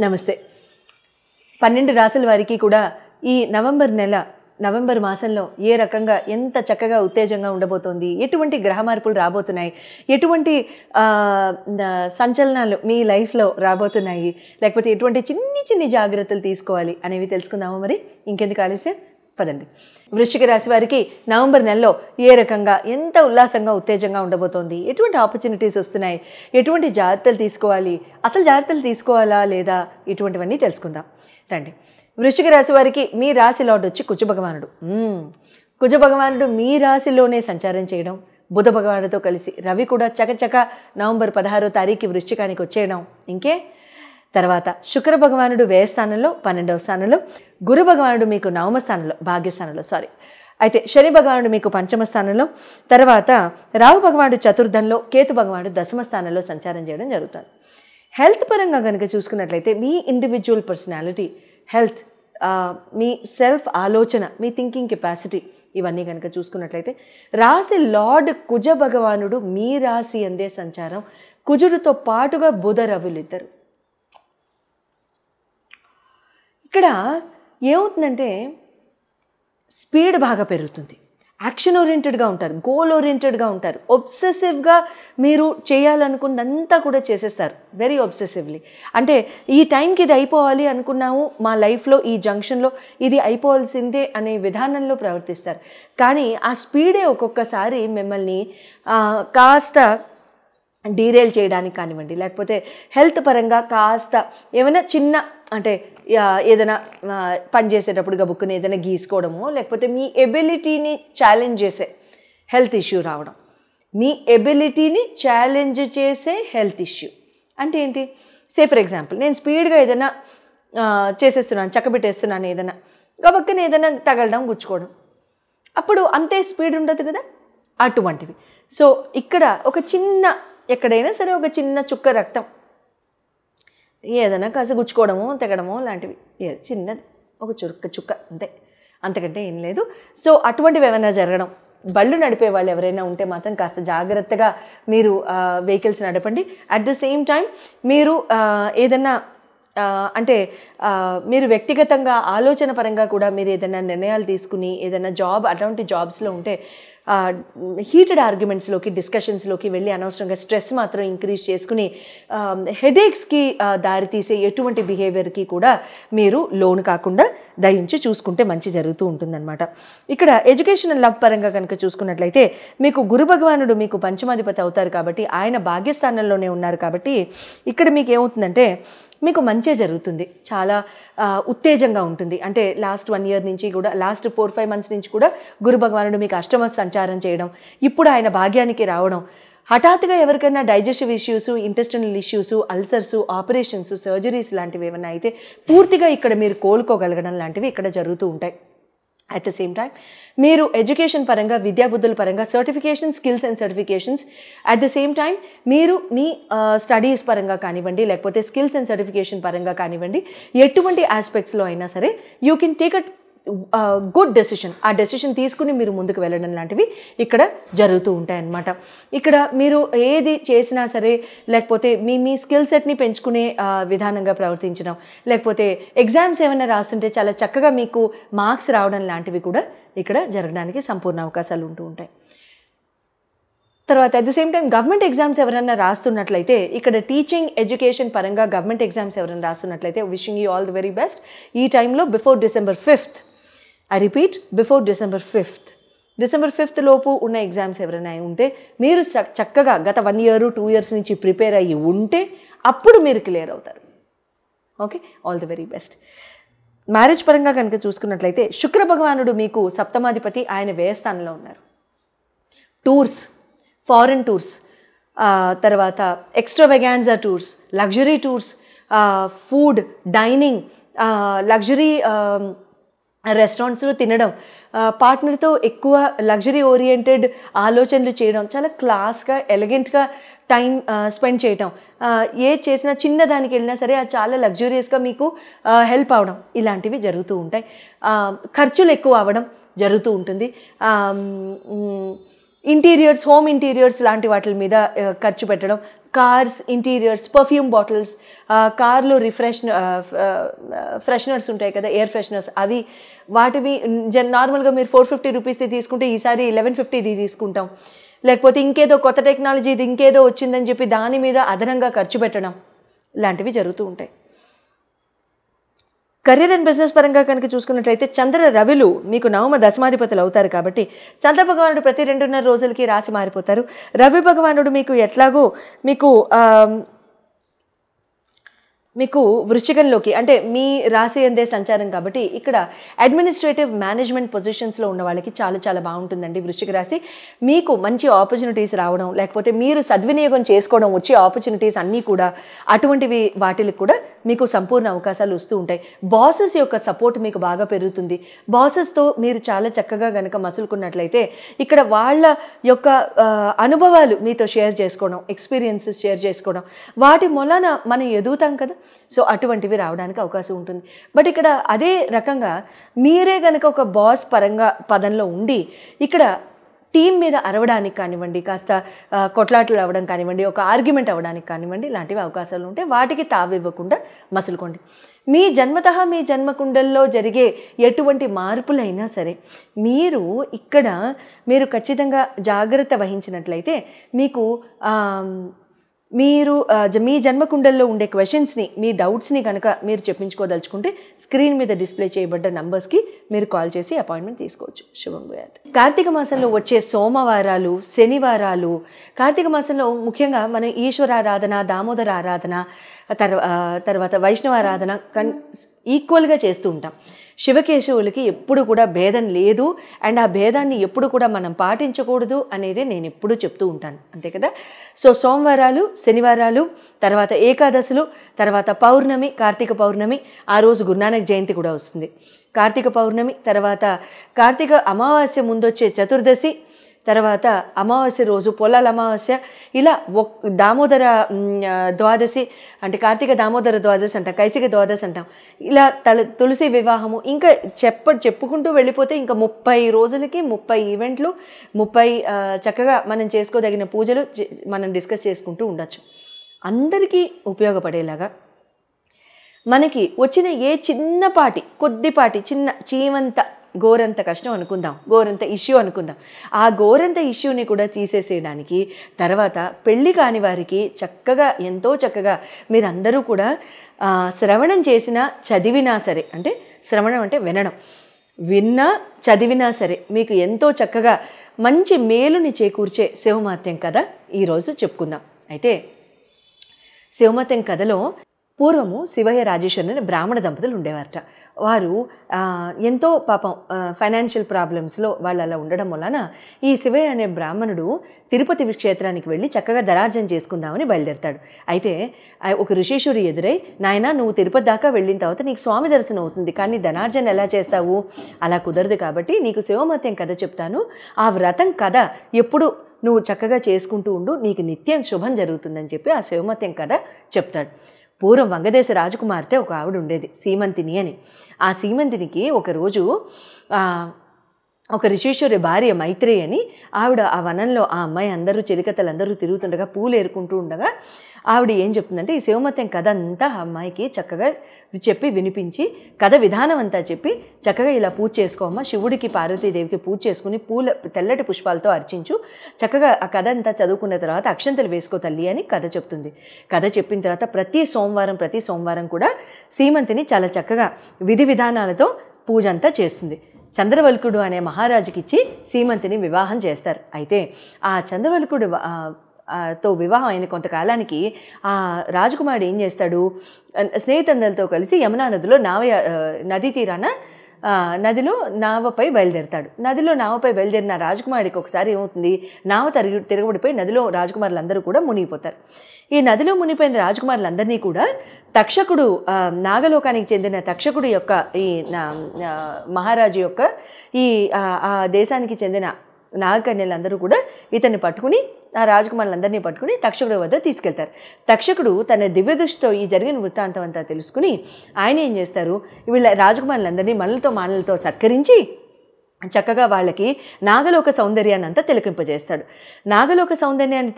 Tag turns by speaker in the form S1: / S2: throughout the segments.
S1: నమస్తే. 12 రాసుల వారికి కూడా ఈ నవంబర్ మాసంలో ఏ రకంగా ఎంత చక్కగా ఉత్తేజంగా ఉండబోతోంది, ఎటువంటి గ్రహ మార్పులు రాబోతున్నాయి, ఎటువంటి సంచలనాలు మీ లైఫ్లో రాబోతున్నాయి, లేకపోతే ఎటువంటి చిన్ని జాగ్రత్తలు తీసుకోవాలి అనేవి తెలుసుకుందాము. మరి ఇంకెందుకు ఆలస్యం, పదండి. వృశ్చిక రాశి వారికి నవంబర్ నెలలో ఏ రకంగా ఎంత ఉల్లాసంగా ఉత్తేజంగా ఉండబోతోంది, ఎటువంటి ఆపర్చునిటీస్ వస్తున్నాయి, ఎటువంటి జాగ్రత్తలు తీసుకోవాలి, అసలు జాగ్రత్తలు తీసుకోవాలా లేదా, ఇటువంటివన్నీ తెలుసుకుందాం రండి. వృశ్చిక రాశి వారికి మీ రాశి లార్డ్ వచ్చి కుజ భగవానుడు మీ రాశిలోనే సంచారం చేయడం, బుధ భగవానుడితో కలిసి రవి కూడా చకచక నవంబర్ 16వ తారీఖు వృశ్చికానికి వచ్చేయడం, ఇంకే తర్వాత శుక్ర భగవానుడు వ్యయ స్థానంలో 12వ స్థానంలో, గురు భగవానుడు మీకు నవమ స్థానంలో భాగ్యస్థానంలో అయితే శని భగవానుడు మీకు పంచమ స్థానంలో, తర్వాత రాహు భగవానుడు చతుర్థంలో, కేతు భగవానుడు దశమ స్థానంలో సంచారం చేయడం జరుగుతుంది. హెల్త్ పరంగా కనుక చూసుకున్నట్లయితే మీ ఇండివిజువల్ పర్సనాలిటీ, హెల్త్, మీ సెల్ఫ్ ఆలోచన, మీ థింకింగ్ కెపాసిటీ, ఇవన్నీ కనుక చూసుకున్నట్లయితే రాశి లార్డ్ కుజ భగవానుడు మీ రాశి అందే సంచారం, కుజుడితో పాటుగా బుధ రవులు ఇద్దరు. ఇక్కడ ఏమవుతుందంటే స్పీడ్ బాగా పెరుగుతుంది, యాక్షన్ ఓరియంటెడ్గా ఉంటారు, గోల్ ఓరియంటెడ్గా ఉంటారు, ఒబ్సెసివ్గా మీరు చేయాలనుకున్నంతా కూడా చేసేస్తారు, వెరీ ఒబ్సెసివ్లీ. అంటే ఈ టైంకి ఇది అయిపోవాలి అనుకున్నాము, మా లైఫ్లో ఈ జంక్షన్లో ఇది అయిపోవాల్సిందే అనే విధానంలో ప్రవర్తిస్తారు. కానీ ఆ స్పీడే ఒక్కొక్కసారి మిమ్మల్ని కాస్త డీరేల్ చేయడానికి కానివ్వండి, లేకపోతే హెల్త్ పరంగా కాస్త ఏమైనా చిన్న, అంటే ఏదైనా పని చేసేటప్పుడు గబుక్కుని ఏదైనా గీసుకోవడమో, లేకపోతే మీ ఎబిలిటీని ఛాలెంజ్ చేసే హెల్త్ ఇష్యూ రావడం, మీ ఎబిలిటీని ఛాలెంజ్ చేసే హెల్త్ ఇష్యూ అంటే ఏంటి? ఫర్ ఎగ్జాంపుల్, నేను స్పీడ్గా ఏదైనా చేసేస్తున్నాను, చక్కబెట్టేస్తున్నాను, ఏదైనా గబుక్కుని ఏదైనా తగలడం, గుచ్చుకోవడం, అప్పుడు అంతే స్పీడ్ ఉండదు కదా, అటువంటివి. సో ఇక్కడ ఒక చిన్న, ఎక్కడైనా సరే ఒక చిన్న చుక్క రక్తం ఏదైనా కాస్త గుచ్చుకోవడమో తెగడమో లాంటివి, చిన్నది ఒక చుక్క అంతే, అంతకంటే ఏం లేదు. సో అటువంటివి ఏమైనా జరగడం, బళ్ళు నడిపే వాళ్ళు ఎవరైనా ఉంటే మాత్రం కాస్త జాగ్రత్తగా మీరు వెహికల్స్ నడపండి. అట్ ద సేమ్ టైం మీరు ఏదన్నా అంటే మీరు వ్యక్తిగతంగా ఆలోచన పరంగా కూడా మీరు ఏదైనా నిర్ణయాలు తీసుకుని ఏదైనా జాబ్, అటువంటి జాబ్స్లో ఉంటే హీటెడ్ ఆర్గ్యుమెంట్స్లోకి, డిస్కషన్స్లోకి వెళ్ళి అనవసరంగా స్ట్రెస్ మాత్రం ఇంక్రీజ్ చేసుకుని హెడేక్స్కి దారితీసే ఎటువంటి బిహేవియర్కి కూడా మీరు లోను కాకుండా దయించి చూసుకుంటే మంచి జరుగుతూ ఉంటుందన్నమాట. ఇక్కడ ఎడ్యుకేషన్ అండ్ లవ్ పరంగా కనుక చూసుకున్నట్లయితే మీకు గురు భగవానుడు మీకు పంచమాధిపతి అవుతారు కాబట్టి, ఆయన భాగ్యస్థానంలోనే ఉన్నారు కాబట్టి ఇక్కడ మీకు ఏమవుతుందంటే మీకు మంచే జరుగుతుంది, చాలా ఉత్తేజంగా ఉంటుంది. అంటే లాస్ట్ 1 year నుంచి కూడా, లాస్ట్ 4-5 months నుంచి కూడా గురు భగవానుడు మీకు అష్టమ సంచారం చేయడం, ఇప్పుడు ఆయన భాగ్యానికి రావడం, హఠాత్తుగా ఎవరికైనా digestive issues, intestinal issues, ulcers, operations, surgeries లాంటివి ఏమైనా అయితే పూర్తిగా ఇక్కడ మీరు కోలుకోగలగడం లాంటివి ఇక్కడ జరుగుతూ ఉంటాయి. అట్ ద సేమ్ టైం మీరు ఎడ్యుకేషన్ పరంగా, విద్యాబుద్ధుల పరంగా certification, skills and certifications, at the same time మీరు మీ స్టడీస్ పరంగా కానివ్వండి, లేకపోతే స్కిల్స్ అండ్ సర్టిఫికేషన్ పరంగా కానివ్వండి, ఎటువంటి ఆస్పెక్ట్స్లో అయినా సరే you can take good decision. ఆ డెసిషన్ తీసుకుని మీరు ముందుకు వెళ్ళడం లాంటివి ఇక్కడ జరుగుతూ ఉంటాయన్నమాట. ఇక్కడ మీరు ఏది చేసినా సరే, లేకపోతే మీ స్కిల్ సెట్ని పెంచుకునే విధానంగా ప్రవర్తించడం, లేకపోతే ఎగ్జామ్స్ ఏమైనా రాస్తుంటే చాలా చక్కగా మీకు మార్క్స్ రావడం లాంటివి కూడా ఇక్కడ జరగడానికి సంపూర్ణ అవకాశాలు ఉంటూ ఉంటాయి. తర్వాత at the same time government exams ఎవరైనా రాస్తున్నట్లయితే, ఇక్కడ టీచింగ్ ఎడ్యుకేషన్ పరంగా గవర్నమెంట్ ఎగ్జామ్స్ ఎవరైనా రాస్తున్నట్లయితే wishing you all the very best. ఈ టైంలో before December 5th, I repeat, before December 5th లోపు ఉన్న ఎగ్జామ్స్ ఎవరైనా ఉంటే మీరు చక్కగా గత 1 year 2 years నుంచి ప్రిపేర్ అయ్యి ఉంటే అప్పుడు మీరు క్లియర్ అవుతారు. Okay, all the very best. Marriage పరంగా కనుక చూసుకున్నట్లయితే శుక్ర భగవానుడు మీకు సప్తమాధిపతి, ఆయన వ్యయస్థానంలో ఉన్నారు. టూర్స్, ఫారెన్ టూర్స్, తర్వాత extravaganza tours, luxury tours, food, dining, luxury రెస్టారెంట్స్లో తినడం, పార్ట్నర్తో ఎక్కువ లగ్జరీ ఓరియంటెడ్ ఆలోచనలు చేయడం, చాలా క్లాస్గా, ఎలిగెంట్గా టైం స్పెండ్ చేయటం, ఏ చేసినా చిన్నదానికి వెళ్ళినా సరే అది చాలా లగ్జూరియస్గా మీకు హెల్ప్ అవడం, ఇలాంటివి జరుగుతూ ఉంటాయి. ఖర్చులు ఎక్కువ అవ్వడం జరుగుతూ ఉంటుంది. ఇంటీరియర్స్, హోమ్ ఇంటీరియర్స్ లాంటి వాటి మీద ఖర్చు పెట్టడం, కార్స్ ఇంటీరియర్స్, పర్ఫ్యూమ్ బాటిల్స్, కార్లో ఫ్రెషనర్స్ ఉంటాయి కదా, ఎయిర్ ఫ్రెషనర్స్, అవి వాటివి నార్మల్గా మీరు 450 రూపీస్ది తీసుకుంటే ఈసారి 1150ది తీసుకుంటాం. లేకపోతే ఇంకేదో కొత్త టెక్నాలజీ, ఇది ఇంకేదో వచ్చిందని చెప్పి దాని మీద అదనంగా ఖర్చు పెట్టడం లాంటివి జరుగుతూ ఉంటాయి. కెరీర్ అండ్ బిజినెస్ పరంగా కనుక చూసుకున్నట్లయితే చంద్ర రవిలు మీకు నవమ దశమాధిపతులు అవుతారు కాబట్టి చంద్ర భగవానుడు ప్రతి 2.5 రోజులకి రాశి మారిపోతారు. రవి భగవానుడు మీకు ఎట్లాగో మీకు వృశ్చికంలోకి అంటే మీ రాశి అందే సంచారం కాబట్టి ఇక్కడ అడ్మినిస్ట్రేటివ్ మేనేజ్మెంట్ పొజిషన్స్లో ఉన్న వాళ్ళకి చాలా చాలా బాగుంటుందండి. వృశ్చిక రాశి మీకు మంచి ఆపర్చునిటీస్ రావడం, లేకపోతే మీరు సద్వినియోగం చేసుకోవడం, వచ్చే ఆపర్చునిటీస్ అన్నీ కూడా అటువంటివి వాటికి కూడా మీకు సంపూర్ణ అవకాశాలు వస్తూ ఉంటాయి. బాసెస్ యొక్క సపోర్ట్ మీకు బాగా పెరుగుతుంది. బాసెస్తో మీరు చాలా చక్కగా కనుక మసులుకున్నట్లయితే ఇక్కడ వాళ్ళ యొక్క అనుభవాలు మీతో షేర్ చేసుకోవడం, ఎక్స్పీరియన్సెస్ షేర్ చేసుకోవడం, వాటి మూలాన మనం ఎదుగుతాం కదా. సో అటువంటివి రావడానికి అవకాశం ఉంటుంది. బట్ ఇక్కడ అదే రకంగా మీరే కనుక ఒక బాస్ పదంలో ఉండి ఇక్కడ టీం మీద అరవడానికి కానివ్వండి, కాస్త కొట్లాటలు అవ్వడం కానివ్వండి, ఒక ఆర్గ్యుమెంట్ అవ్వడానికి కానివ్వండి, ఇలాంటివి అవకాశాలు ఉంటే వాటికి తావివ్వకుండా మసులుకోండి. మీ జన్మకుండల్లో జరిగే ఎటువంటి మార్పులైనా సరే మీరు ఖచ్చితంగా జాగ్రత్త వహించినట్లయితే మీకు మీ జన్మకుండల్లో ఉండే క్వశ్చన్స్ని, మీ డౌట్స్ని కనుక మీరు చెప్పించుకోదలుచుకుంటే స్క్రీన్ మీద డిస్ప్లే చేయబడ్డ నంబర్స్కి మీరు కాల్ చేసి అపాయింట్మెంట్ తీసుకోవచ్చు. శుభం భూయాత్. కార్తీక మాసంలో వచ్చే సోమవారాలు, శనివారాలు, కార్తీక మాసంలో ముఖ్యంగా మనం ఈశ్వరారాధన, దామోదర ఆరాధన, తర్వాత వైష్ణవారాధన ఈక్వల్గా చేస్తూ ఉంటాం. శివకేశవులకి ఎప్పుడు కూడా భేదం లేదు. అండ్ ఆ భేదాన్ని ఎప్పుడు కూడా మనం పాటించకూడదు అనేది నేను ఎప్పుడూ చెప్తూ ఉంటాను, అంతే కదా. సో సోమవారాలు, శనివారాలు, తర్వాత ఏకాదశులు, తర్వాత పౌర్ణమి, కార్తీక పౌర్ణమి, ఆ రోజు గురునానక్ జయంతి కూడా వస్తుంది. కార్తీక పౌర్ణమి తర్వాత కార్తీక అమావాస్య ముందొచ్చే చతుర్దశి, తర్వాత అమావాస్య రోజు పొలాల అమావాస్య, ఇలా దామోదర ద్వాదశి అంటే కార్తీక దామోదర ద్వాదశి అంటాం, కైసిక ద్వాదశి అంటాం. ఇలా తులసి వివాహము, ఇంకా చెప్పుకుంటూ వెళ్ళిపోతే ఇంకా 30 రోజులకి 30 ఈవెంట్లు, 30 చక్కగా మనం చేసుకోదగిన పూజలు మనం డిస్కస్ చేసుకుంటూ ఉండొచ్చు. అందరికీ ఉపయోగపడేలాగా మనకి వచ్చిన ఏ కొద్దిపాటి చిన్న చీమంత గోరంత కష్టం అనుకుందాం, గోరంత ఇష్యూ అనుకుందాం, ఆ గోరంత ఇష్యూని కూడా తీసేసేయడానికి తర్వాత పెళ్ళి కాని వారికి ఎంతో చక్కగా మీరందరూ కూడా శ్రవణం చేసినా చదివినా సరే, అంటే శ్రవణం అంటే విన్నా చదివినా సరే మీకు ఎంతో చక్కగా మంచి మేలుని చేకూర్చే శివమహత్యం కథ ఈరోజు చెప్పుకుందాం. అయితే శివమహత్యం కథలో పూర్వము శివయ్య రాజేశ్వరి అనే బ్రాహ్మణ దంపతులు ఉండేవారట. వారు ఎంతో పాపం ఫైనాన్షియల్ ప్రాబ్లమ్స్లో వాళ్ళు అలా ఉండడం వలన ఈ శివయ్య అనే బ్రాహ్మణుడు తిరుపతి క్షేత్రానికి వెళ్ళి చక్కగా ధనార్జన చేసుకుందామని బయలుదేరతాడు. అయితే ఒక ఋషీశ్వరి ఎదురై, నాయనా నువ్వు తిరుపతి దాకా వెళ్ళిన తర్వాత నీకు స్వామి దర్శనం అవుతుంది, కానీ ధనార్జన ఎలా చేస్తావు, అలా కుదరదు, కాబట్టి నీకు శివమహత్యం కథ చెప్తాను, ఆ వ్రతం కథ ఎప్పుడు నువ్వు చక్కగా చేసుకుంటూ ఉండు, నీకు నిత్యం శుభం జరుగుతుందని చెప్పి ఆ శివమహత్యం కథ చెప్తాడు. పూర్వం వంగదేశ రాజకుమార్తె ఒక ఆవిడ ఉండేది, సీమంతిని అని. ఆ సీమంతినికి ఒకరోజు ఒక ఋషీశ్వరి భార్య మైత్రేయి అని ఆవిడ ఆ వనంలో ఆ అమ్మాయి అందరూ చెలికత్తలందరూ తిరుగుతుండగా పూలు ఏరుకుంటూ ఉండగా ఆవిడ ఏం చెప్తుందంటే ఈ శివమహత్యం కథ అంతా ఆ అమ్మాయికి చక్కగా చెప్పి వినిపించి కథ విధానం అంతా చెప్పి చక్కగా ఇలా పూజ చేసుకోమ్మా, శివుడికి పార్వతీదేవికి పూజ చేసుకుని తెల్లటి పుష్పాలతో అర్చించు, చక్కగా ఆ కథ అంతా చదువుకున్న తర్వాత అక్షంతలు వేసుకో తల్లి అని కథ చెప్తుంది. కథ చెప్పిన తర్వాత ప్రతి సోమవారం కూడా సీమంతిని చాలా చక్కగా విధి విధానాలతో పూజ అంతా చేస్తుంది. చంద్రవల్కుడు అనే మహారాజుకి ఇచ్చి సీమంతిని వివాహం చేస్తారు. అయితే ఆ చంద్రవల్కుడు తో వివాహం అయిన కొంతకాలానికి ఆ రాజకుమారుడు ఏం చేస్తాడు, స్నేహితులతో కలిసి యమునా నదిలో నదీ తీరాన నదిలో నావపై బయలుదేరతాడు. నదిలో నావపై బయలుదేరిన రాజకుమారుడికి ఒకసారి ఏమవుతుంది, నావ తిరగబడిపోయి నదిలో రాజకుమారులందరూ కూడా మునిగిపోతారు. ఈ నదిలో మునిగిపోయిన రాజకుమారులందరినీ కూడా తక్షకుడు, నాగలోకానికి చెందిన తక్షకుడు యొక్క ఈ మహారాజు యొక్క ఈ ఆ దేశానికి చెందిన నాగకన్యలందరూ కూడా ఇతన్ని పట్టుకుని, ఆ రాజకుమారులందరినీ పట్టుకుని తక్షకుడి వద్ద తీసుకెళ్తారు. తక్షకుడు తన దివ్యదృష్టితో ఈ జరిగిన వృత్తాంతం అంతా తెలుసుకుని ఆయన ఏం చేస్తారు, వీళ్ళ రాజకుమారులందరినీ మానలతో సత్కరించి చక్కగా వాళ్ళకి నాగలోక సౌందర్యాన్ని అంతా తిలకింపజేస్తాడు. నాగలోక సౌందర్యాన్ని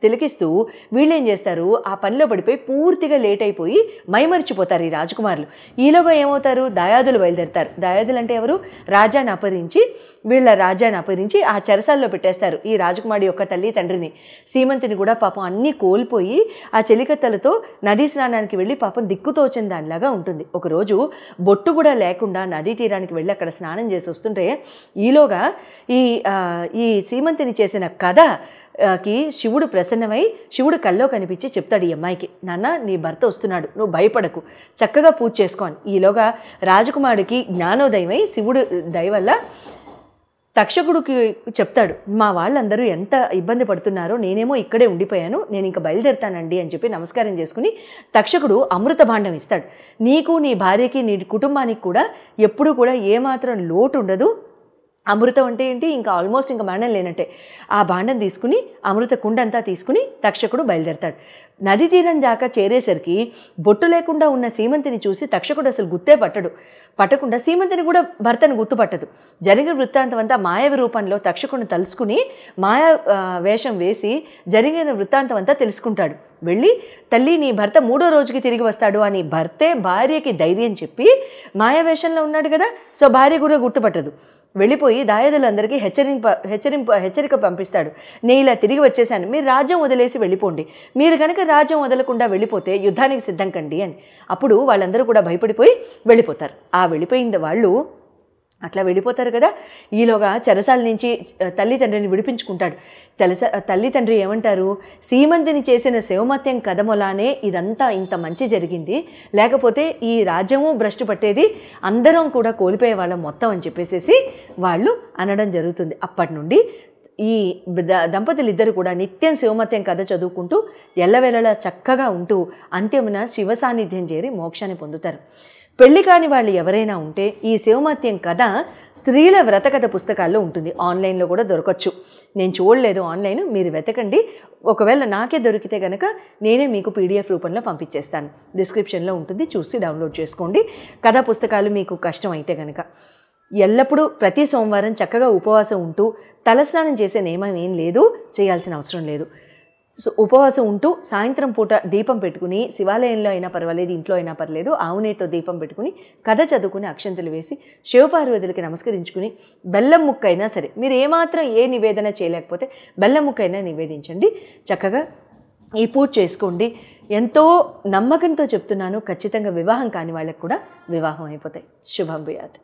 S1: తిలకిస్తూ వీళ్ళు ఏం చేస్తారు, ఆ పనిలో పడిపోయి పూర్తిగా లేట్ అయిపోయి మైమరిచిపోతారు ఈ రాజకుమారులు. ఈలోగా ఏమవుతారు, దాయాదులు బయలుదేరుతారు. దాయాదులు అంటే ఎవరు, రాజ్యాన్ని అపహరించి వీళ్ళ రాజ్యాన్ని అపహరించి ఆ చెరసాల్లో పెట్టేస్తారు ఈ రాజకుమారి యొక్క తల్లి తండ్రిని. సీమంతిని కూడా పాపం అన్నీ కోల్పోయి ఆ చెలికత్తలతో నదీ స్నానానికి వెళ్ళి పాపం దిక్కుతోచిన దానిలాగా ఉంటుంది. ఒకరోజు బొట్టు కూడా లేకుండా నదీ తీరానికి వెళ్ళి అక్కడ స్నానం చేసి వస్తుంటే ఈలోగా ఈ సీమంతిని చేసిన కథకి శివుడు ప్రసన్నమై శివుడు కల్లో కనిపించి చెప్తాడు ఈ అమ్మాయికి, నాన్న నీ భర్త వస్తున్నాడు, నువ్వు భయపడకు, చక్కగా పూజ చేసుకో అని. ఈలోగా రాజకుమారుడికి జ్ఞానోదయమై శివుడు దయ వల్ల తక్షకుడికి చెప్తాడు, మా వాళ్ళందరూ ఎంత ఇబ్బంది పడుతున్నారో, నేనేమో ఇక్కడే ఉండిపోయాను, నేను ఇంకా బయలుదేరుతానండి అని చెప్పి నమస్కారం చేసుకుని తక్షకుడు అమృత భాండం ఇస్తాడు. నీకు నీ భార్యకి నీ కుటుంబానికి కూడా ఎప్పుడూ కూడా ఏమాత్రం లోటు ఉండదు. అమృతం అంటే ఏంటి, ఇంకా ఆల్మోస్ట్ ఇంకా మరణం లేనంటే. ఆ భాండం తీసుకుని అమృత కుండంతా తీసుకుని తక్షకుడు బయలుదేరతాడు. నది తీరం దాకా చేరేసరికి బొట్టు లేకుండా ఉన్న సీమంతిని చూసి తక్షకుడు అసలు గుర్తే పట్టకుండా సీమంతిని కూడా భర్తను గుర్తుపట్టదు. జరిగిన వృత్తాంతం అంతా మాయవి రూపంలో తక్షకుడిని తలుసుకుని మాయా వేషం వేసి జరిగిన వృత్తాంతం అంతా తెలుసుకుంటాడు. వెళ్ళి తల్లి నీ భర్త 3వ రోజుకి తిరిగి వస్తాడు అని భర్తే భార్యకి ధైర్యం చెప్పి మాయావేషంలో ఉన్నాడు కదా, సో భార్య కూడా గుర్తుపట్టదు. వెళ్ళిపోయి దాయాదులందరికీ హెచ్చరిక పంపిస్తాడు, నేను ఇలా తిరిగి వచ్చేసాను, మీరు రాజ్యం వదిలేసి వెళ్ళిపోండి, మీరు కనుక రాజ్యం వదలకుండా వెళ్ళిపోతే యుద్ధానికి సిద్ధం కండి అని. అప్పుడు వాళ్ళందరూ కూడా భయపడిపోయి వెళ్ళిపోతారు. ఆ వెళ్ళిపోయింది వాళ్ళు అట్లా వెళ్ళిపోతారు కదా. ఈలోగా చెరసాల నుంచి తల్లిదండ్రిని విడిపించుకుంటాడు. తల్లిదండ్రి ఏమంటారు, సీమంతిని చేసిన శివమత్యం కథములానే ఇదంతా ఇంత మంచి జరిగింది, లేకపోతే ఈ రాజ్యము భ్రష్టు పట్టేది, అందరం కూడా కోల్పోయేవాళ్ళం మొత్తం అని చెప్పేసి వాళ్ళు అనడం జరుగుతుంది. అప్పటి నుండి ఈ దంపతులిద్దరు కూడా నిత్యం శివమత్యం కథ చదువుకుంటూ ఎల్లవేళలా చక్కగా ఉంటూ అంత్యమున శివ సాన్నిధ్యం చేరి మోక్షాన్ని పొందుతారు. పెళ్లి కాని వాళ్ళు ఎవరైనా ఉంటే ఈ శివమత్యం కథ స్త్రీల వ్రతకథ పుస్తకాల్లో ఉంటుంది, ఆన్లైన్లో కూడా దొరకచ్చు. నేను చూడలేదు ఆన్లైన్, మీరు వెతకండి. ఒకవేళ నాకే దొరికితే కనుక నేనే మీకు పీడిఎఫ్ రూపంలో పంపించేస్తాను, డిస్క్రిప్షన్లో ఉంటుంది, చూసి డౌన్లోడ్ చేసుకోండి. కథా పుస్తకాలు మీకు కష్టం అయితే కనుక ఎల్లప్పుడూ ప్రతి సోమవారం చక్కగా ఉపవాసం ఉంటూ తలస్నానం చేసే నియమం ఏం లేదు, చేయాల్సిన అవసరం లేదు. సో ఉపవాసం ఉంటూ సాయంత్రం పూట దీపం పెట్టుకుని, శివాలయంలో అయినా పర్వాలేదు, ఇంట్లో అయినా పర్లేదు, ఆవునేతో దీపం పెట్టుకుని కథ చదువుకుని అక్షంతలు వేసి శివపార్వతులకి నమస్కరించుకుని బెల్లం ముక్క అయినా సరే, మీరు ఏమాత్రం ఏ నివేదన చేయలేకపోతే బెల్లం ముక్క అయినా నివేదించండి, చక్కగా ఈ పూజ చేసుకోండి. ఎంతో నమ్మకంతో చెప్తున్నాను, ఖచ్చితంగా వివాహం కాని వాళ్ళకి కూడా వివాహం అయిపోతాయి. శుభం భూయాత్.